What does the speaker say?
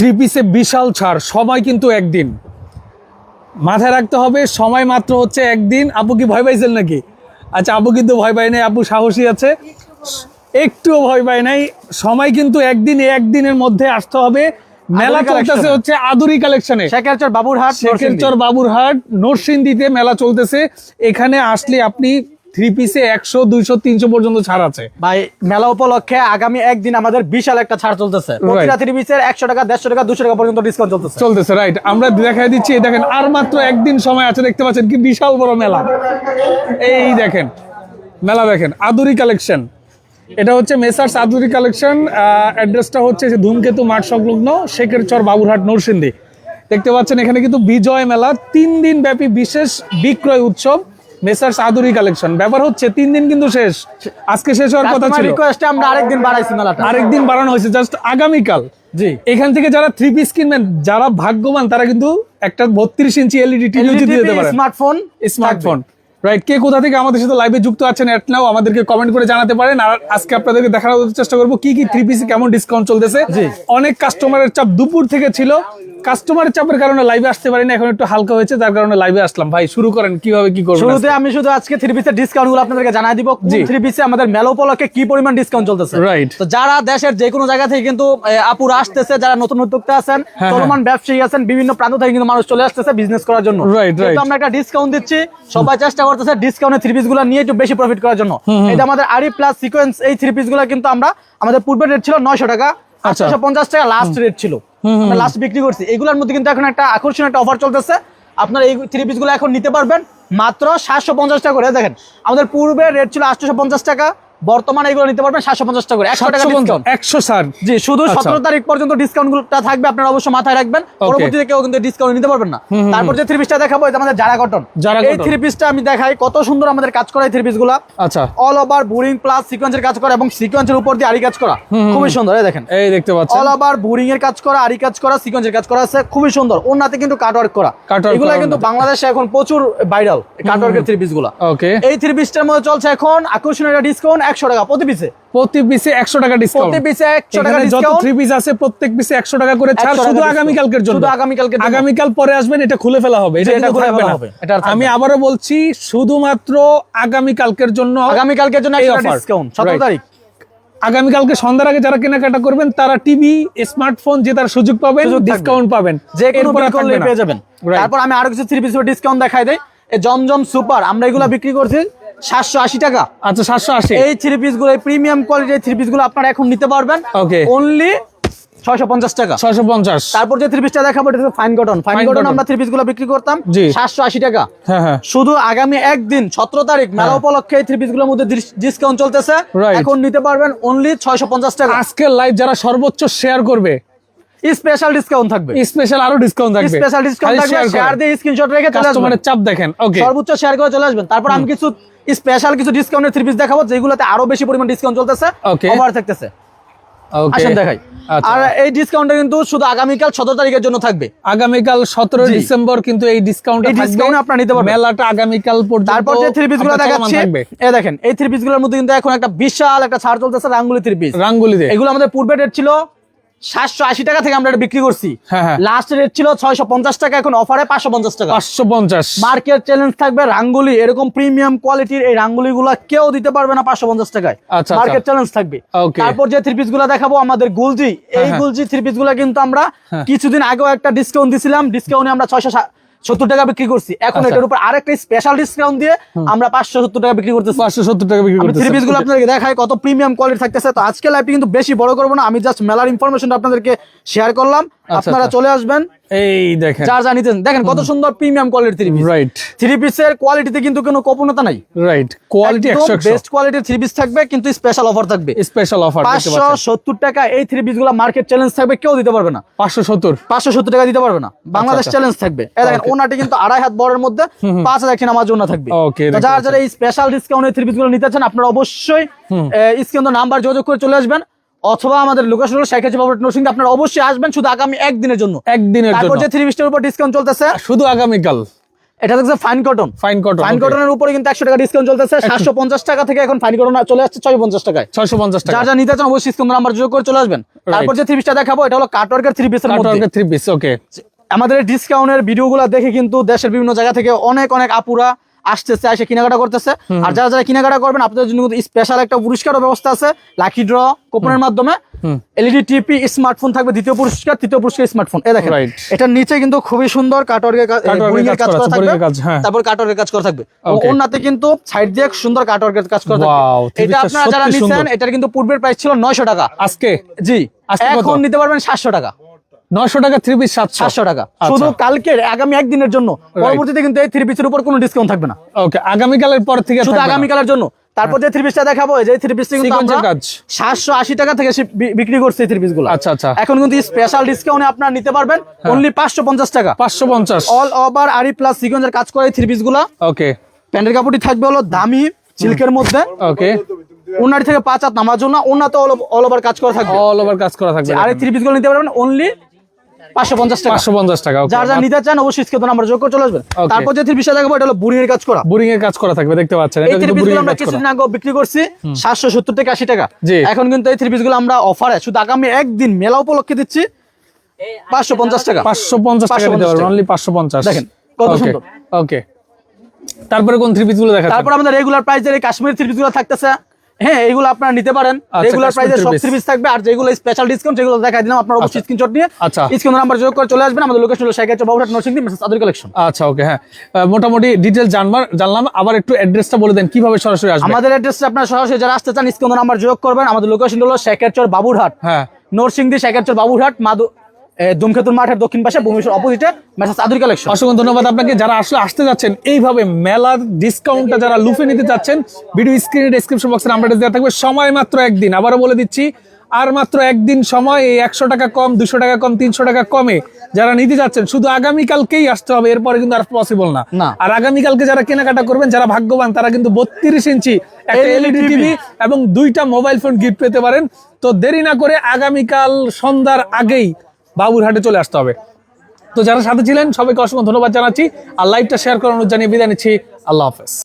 Three পিসে বিশাল ছাড়, সময় কিন্তু একদিন। মাথায় রাখতে হবে সময় মাত্র হচ্ছে একদিন। আপু কি ভয় পাইছেন নাকি? আচ্ছা, আপু কিন্তু ভয় পায় নাই, আপু সাহসী আছে, একটুও ভয় পায় নাই। সময় কিন্তু একদিন, একদিনের মধ্যে আসতে হবে। মেলা চলতেছে হচ্ছে আদুরি কালেকশনে, শেখেরচর বাবুরহাট নরসিংদীতে মেলা চলতেছে। এখানে আসলে আপনি থ্রি পিসে 100, 200, 300 পর্যন্ত ছাড় আছে ভাই। মেলা উপলক্ষে আগামী একদিন আমাদের বিশাল একটা ছাড় চলতেছে। প্রতিটা থ্রি পিসের 100 টাকা, 150 টাকা, 200 টাকা পর্যন্ত ডিসকাউন্ট চলতেছে। রাইট, আমরা দেখাই দিচ্ছি। দেখেন আর মাত্র একদিন সময় আছে, দেখতে পাচ্ছেন কি বিশাল বড় মেলা। এই দেখেন মেলা, দেখেন আদুরি কালেকশন। এটা হচ্ছে মেসার্স আদুরি কালেকশন। অ্যাড্রেসটা হচ্ছে যে ধূমকেতু মাঠ সংলগ্ন, শেখেরচর, বাবুরহাট, নরসিংদী। দেখতে পাচ্ছেন এখানে কিন্তু বিজয় মেলা, 3 দিন ব্যাপী বিশেষ বিক্রয় উৎসব মেসার্স আদুরি কালেকশন। ব্যাপার হচ্ছে 3 দিন কিন্তু শেষ, আজকে শেষ হওয়ার কথা ছিল। রিকোয়েস্টে আমরা আরেকদিন বাড়াইছি মেলাটা, আরেকদিন বাড়ানো হয়েছে জাস্ট আগামীকাল। জি, এখান থেকে যারা থ্রি পিস কিনবেন, যারা ভাগ্যবান, তারা কিন্তু একটা 32 ইঞ্চি এলইডি টিভি জিতে যেতে পারে। Smartphone right. কে কোথা থেকে আমাদের সাথে লাইভে যুক্ত আছেন এট নাও আমাদেরকে কমেন্ট করে জানাতে পারেন। আর আজকে আপনাদেরকে দেখানোর চেষ্টা করবো কি কি থ্রি পিসে কেমন ডিসকাউন্ট চলতেছে। অনেক কাস্টমারের চাপ দুপুর থেকে ছিল, কাস্টমারের চাপের কারণে লাইভে আসতে পারিনি, এখন একটু হালকা হয়েছে, যার কারণে লাইভে আসলাম। ভাই শুরু করেন, কিভাবে কি করবেন? শুরুতে আমি শুধু আজকে থ্রি পিসের ডিসকাউন্ট গুলো আপনাদেরকে জানাই দিব। থ্রি পিসে আমাদের মেলা উপলক্ষে কি পরিমাণ ডিসকাউন্ট চলতেছে। রাইট। তো যারা দেশের যে কোনো জায়গা থেকে কিন্তু আপুরা আসতেছে, যারা নতুন উদ্যোক্তা আছেন, চলমান ব্যবসায়ী আছেন, বিভিন্ন প্রান্ত থেকে কিন্তু মানুষ চলে আসতেছে বিজনেস করার জন্য। কিন্তু আমরা একটা ডিসকাউন্ট দিচ্ছি, সবাই চেষ্টা করতেছে ডিসকাউন্টে থ্রি পিস গুলো নিয়ে একটু বেশি প্রফিট করার জন্য। এটা আমাদের আরি প্লাস সিকোয়েন্স, এই থ্রি পিস গুলো কিন্তু আমরা আমাদের পূর্বের রেট ছিল 900 টাকা, 850 টাকা লাস্ট রেট ছিল, আমরা লাস্ট বিক্রি করছি। এগুলোর মধ্যে কিন্তু এখন একটা আকর্ষণীয় একটা অফার চলতেছে। আপনারা এই থ্রি পিস গুলো এখন নিতে পারবেন মাত্র 750 টাকা করে। দেখেন আমাদের পূর্বের রেট ছিল 850 টাকা, বর্তমানে এগুলো নিতে পারবেন 750 টাকা করে, 100 টাকা ডিসকাউন্ট। 160। জি, শুধু 17 তারিখ পর্যন্ত ডিসকাউন্টটা থাকবে, আপনারা অবশ্যই মাথায় রাখবেন। পরবর্তীতে কেউ কিন্তু ডিসকাউন্ট নিতে পারবেন না। তারপর যে থ্রি পিসটা দেখাবো, এটা আমাদের জারা কটন। এই থ্রি পিসটা আমি দেখাই, কত সুন্দর আমাদের কাজ করা এই থ্রি পিসগুলো। আচ্ছা, অল ওভার বোরিং প্লাস সিকোয়েন্সের কাজ করা এবং সিকোয়েন্সের উপর দিয়ে আরি কাজ করা, খুবই সুন্দর। এই দেখেন, এই দেখতে পাচ্ছেন অল ওভার বোরিং এর কাজ করা, আরি কাজ করা, সিকোয়েন্সের কাজ করা আছে, খুবই সুন্দর। ওনাতে কিন্তু কাটওয়ার্ক করা, এগুলা কিন্তু বাংলাদেশে এখন প্রচুর ভাইরাল কাটওয়ার্কের থ্রি পিসগুলো। ওকে, এই থ্রি পিসটার মধ্যে চলছে এখন আকর্ষণীয় একটা ডিসকাউন্ট 100 টাকা প্রতি পিসে। প্রতি পিসে 100 টাকা ডিসকাউন্ট। প্রতি পিসে 100 টাকা যত থ্রি পিস আছে প্রত্যেক পিসে 100 টাকা করে ছাড়, শুধু আগামী কালকের জন্য। শুধু আগামীকাল পরে আসবেন, এটা খুলে ফেলা হবে, এটা খুলে ফেলা হবে। আমি আবারো বলছি, শুধুমাত্র আগামী কালকের জন্য, আগামীকালকের জন্য একটা ডিসকাউন্ট 17 তারিখ। আগামীকালকে সন্ধ্যার আগে যারা কেনাকাটা করবেন, তারা টিভি, স্মার্টফোন জেতার সুযোগ পাবেন, ডিসকাউন্ট পাবেন, যে কোনো করলে পেয়ে যাবেন। তারপর আমি আরো কিছু থ্রি পিসের ডিসকাউন্ট দেখাই দেই। এই জমজম সুপার, আমরা এগুলা বিক্রি করছি 780 টাকা। আচ্ছা, 780। এই থ্রি পিস গুলো, প্রিমিয়াম কোয়ালিটির থ্রি পিস গুলো আপনারা এখন নিতে পারবেন অনলি 650 টাকা। 650। তারপর যে থ্রি পিসটা দেখাবো, এটা ফাইন কটন। আমরা থ্রি পিস গুলো বিক্রি করতাম 780 টাকা। শুধু আগামী একদিন 17 তারিখ মেলা উপলক্ষে এই থ্রি পিস গুলোর মধ্যে ডিসকাউন্ট চলতেছে, এখন নিতে পারবেন অনলি 650 টাকা। আজকে লাইভ যারা সর্বোচ্চ শেয়ার করবে, স্পেশাল ডিসকাউন্ট থাকবে, স্পেশাল আরো ডিসকাউন্ট থাকবে, স্পেশাল ডিসকাউন্ট থাকবে। শেয়ার দিয়ে স্ক্রিনশট রেখে চলে আসবেন, চাপ দেখেন, ওকে, সর্বোচ্চ শেয়ার করে চলে আসবেন। তারপর আমি কিছু স্পেশাল কিছু ডিসকাউন্টের থ্রি পিস দেখাবো, যেগুলোতে আরো বেশি পরিমাণ ডিসকাউন্ট চলতেছে, অফার থাকতেছে। আসেন দেখাই। আর এই ডিসকাউন্টটা কিন্তু শুধু আগামীকাল 17 তারিখের জন্য থাকবে। আগামীকাল 17 ডিসেম্বর কিন্তু এই ডিসকাউন্টটা থাকবে, ডিসকাউন্ট আপনারা নিতে পারবেন। মেলাটা আগামীকাল পর্যন্ত। তারপর যে থ্রি পিসগুলো দেখাচ্ছি, এই দেখেন, এই থ্রি পিসগুলোর মধ্যে কিন্তু এখন একটা বিশাল একটা ছাড় চলতেছে রাঙ্গুলি থ্রি পিস। রাঙ্গুলিতে এগুলো আমাদের পূর্বে রেট ছিল 780 টাকা থেকে আমরা এটা বিক্রি করছি। লাস্ট রেট ছিল 650 টাকা, এখন অফারে 550 টাকা। 550 মার্কেট চ্যালেঞ্জ থাকবে। রাঙ্গুলি এরকম প্রিমিয়াম কোয়ালিটির এই রাঙ্গুলি গুলা কেউ দিতে পারবে না 550 টাকায়, মার্কেট চ্যালেঞ্জ থাকবে। তারপর যে থ্রি পিস গুলা দেখাবো, আমাদের গুলজি, এই গুলজি থ্রি পিস গুলা কিন্তু আমরা কিছুদিন আগেও একটা ডিসকাউন্ট দিছিলাম, ডিসকাউন্টে আমরা 670 টাকা বিক্রি করছি। এখন এটার উপর আরেকটা স্পেশাল ডিসকাউন্ট দিয়ে আমরা 570 টাকা বিক্রি করতেছি। 570 টাকা বিক্রি করতেছি। থ্রি পিস গুলো আপনাদেরকে দেখাই কত প্রিমিয়াম কোয়ালিটি থাকতেছে। তো আজকে লাইভটি কিন্তু বেশি বড় করব না, আমি জাস্ট মেলার ইনফরমেশনটা আপনাদেরকে শেয়ার করলাম। আপনারা চলে আসবেন, এই দেখেন যার জানিতেন, দেখেন কত সুন্দর প্রিমিয়াম কোয়ালিটির থ্রি পিস। রাইট, থ্রি পিসের কোয়ালিটিতে কিন্তু কোনো গোপনতা নাই। রাইট, কোয়ালিটি 100 বেস্ট কোয়ালিটির থ্রি পিস থাকবে, কিন্তু স্পেশাল অফার থাকবে। স্পেশাল অফার 570 টাকা এই থ্রি পিস গুলো মার্কেট চ্যালেঞ্জ থাকবে, কেউ দিতে পারবে না। 570 টাকা দিতে পারবে না, বাংলাদেশ চ্যালেঞ্জ থাকবে। এই দেখেন, ওনাটি কিন্তু 2.5 হাত বড়ের মধ্যে 5000 টাকা নামার জন্য থাকবে। যারা যারা এই স্পেশাল ডিসকাউন্টের থ্রি পিস গুলো নিতে চান, আপনারা অবশ্যই স্ক্রিনে নাম্বার যোগাযোগ করে চলে আসবেন, অথবা আমাদের লোকেশন হলো শেখেরচর বাবুরহাট নরসিংদী। আপনারা অবশ্যই আসবেন শুধু আগামী একদিনের জন্য। একদিনের জন্য। তারপর যে থ্রি পিসের উপর ডিসকাউন্ট চলতেছে শুধু আগামীকাল, এটা হচ্ছে ফাইন কটন। ফাইন কটনের উপরে কিন্তু 100 টাকা ডিসকাউন্ট চলতেছে। 750 টাকা থেকে এখন ফাইন কটন চলে আসছে 650 টাকায়। 650 টাকা। যা নিতে চান অবশ্যই স্ক্রিন নাম্বার যোগ করে চলে আসবেন। তারপর যে থ্রি পিসটা দেখাবো এটা হলো কাটওয়ার্কের থ্রি পিসের মধ্যে। কাটওয়ার্কের থ্রি পিস, ওকে। আমাদের ডিসকাউন্টের ভিডিওগুলো দেখে কিন্তু দেশের বিভিন্ন জায়গা থেকে অনেক আপুরা আসতেছে, এসে কেনাকাটা করতেছে। আর যারা কেনাকাটা করবেন আপনাদের জন্য স্পেশাল একটা পুরস্কারের ব্যবস্থা আছে, লাকি ড্র কুপনের মাধ্যমে। এলইডি টিভি, স্মার্টফোন থাকবে দ্বিতীয় পুরস্কার, তৃতীয় পুরস্কার স্মার্টফোন। এই দেখেন এটার নিচে কিন্তু খুবই সুন্দর কাটওয়ার্কের কাজ করা থাকবে। তারপর কাটওয়ার্কের কাজ করা থাকবে। ওন্নাতে কিন্তু সাইড দিয়ে সুন্দর কাটওয়ার্কের কাজ করা থাকবে। এটা আপনারা যারা নিছেন এটার কিন্তু পূর্বের প্রাইস ছিল 900 টাকা। আজকে জি, এখন নিতে পারবেন 700 টাকা। 900 টাকা থ্রি পিস 700 টাকা শুধু কালকের, আগামী একদিনের জন্য। পরবর্তীতে কিন্তু এই থ্রি পিসের উপর কোনো ডিসকাউন্ট থাকবে না। ওকে, আগামীকালের পর থেকে শুধু আগামীকালের জন্য। তারপর যে থ্রি পিসটা দেখাবো, যে থ্রি পিসটা কিন্তু আমরা 780 টাকা থেকে বিক্রি করছি এই থ্রি পিসগুলো। আচ্ছা। এখন কিন্তু স্পেশাল ডিসকাউন্টে আপনারা নিতে পারবেন অনলি 550 টাকা। 550 অল ওভার আরি প্লাস সিকোয়েন্সের কাজ করে এই থ্রি পিসগুলো। ওকে, প্যান্টের কাপড়টি থাকবে হলো দামি সিল্কের মধ্যে। ওকে, ওনার থেকে 5 হাত নামার জন্য ওনাতে অল ওভার কাজ করা থাকবে। অল ওভার কাজ করা থাকবে। আর এই থ্রি পিসগুলো নিতে পারবেন অনলি 550 টাকা। 550 টাকা। ওকে, যারা নিতে চান অবশ্যই স্ক্রিনে নাম্বার যোগ করে চলে আসবেন। তারপর যে থ্রি পিসটা দেখাবো এটা হলো বোরিং এর কাজ করা। বোরিং এর কাজ করা থাকবে, দেখতে পাচ্ছেন। এই থ্রি পিসগুলো আমরা কিছুদিন আগে বিক্রি করছি 770 থেকে 80 টাকা। এখন কিন্তু এই থ্রি পিসগুলো আমরা অফারে শুধু আগামী একদিন মেলা উপলক্ষে দিচ্ছি 550 টাকা। 550 টাকা দিতে পারবেন, অনলি 550। দেখেন কত সুন্দর। ওকে, তারপরে কোন থ্রি পিসগুলো দেখাচ্ছেন? তারপর আমাদের রেগুলার প্রাইসের এই কাশ্মীরি থ্রি পিসগুলো থাকতেছে। হ্যাঁ, এইগুলো আপনারা নিতে পারেন। রেগুলার প্রাইসে সব থ্রি পিস থাকবে। আর যেগুলো স্পেশাল ডিসকাউন্ট সেগুলো দেখাই দিলাম, আপনারা অবশ্যই স্ক্রিনশট নিয়ে স্ক্রিন নাম্বার যোগ করে চলে আসবেন। আমাদের লোকেশন হলো শেখাচ্ছ বাবুরহাট নরসিংদী মেসেজ আদুরি কালেকশন। আচ্ছা, ওকে, হ্যাঁ, মোটামুটি ডিটেইলস জানলাম। আবার একটু অ্যাড্রেসটা বলে দেন কিভাবে সরাসরি আসবেন। আমাদের অ্যাড্রেসটা আপনারা সরাসরি যারা আসতে চান স্ক্রিন নাম্বার যোগ করবেন। আমাদের লোকেশন হলো শেখাচ্ছ বাবুরহাট, হ্যাঁ, নরসিংদী শেখাচ্ছ বাবুরহাট ধূমকেতুর মাঠের দক্ষিণ পাশে ভূমিশ্বর অপোজিটে মেসেজ আদুরি কালেকশন। অসংখ্য ধন্যবাদ আপনাকে। যারা আসতে যাচ্ছেন এইভাবে মেলার ডিসকাউন্টটা যারা লুফে নিতে চাচ্ছেন, ভিডিও স্ক্রিনে ডেসক্রিপশন বক্সে নাম্বারটা দেওয়া থাকবে। সময় মাত্র একদিন, আবারও বলে দিচ্ছি, আর মাত্র একদিন সময়। এই 100 টাকা কম, 200 টাকা কম, 300 টাকা কমে যারা নিতে যাচ্ছেন শুধু আগামীকালকেই আসতে হবে, এরপরে কিন্তু আর পসিবল না। আর আগামীকালকে যারা কেনাকাটা করবেন, যারা ভাগ্যবান, তারা কিন্তু 32 ইঞ্চি একটা এলইডি টিভি এবং 2টা মোবাইল ফোন গিফট পেতে পারেন। তো দেরি না করে আগামীকাল সন্ধ্যার আগেই বাবুরহাটে চলে আসতে হবে। তো যারা সাথে ছিলেন সবাইকে অসংখ্য ধন্যবাদ জানাচ্ছি। আর লাইভটা শেয়ার করানোর জানিয়ে বিদায় নিচ্ছি। আল্লাহ হাফেজ।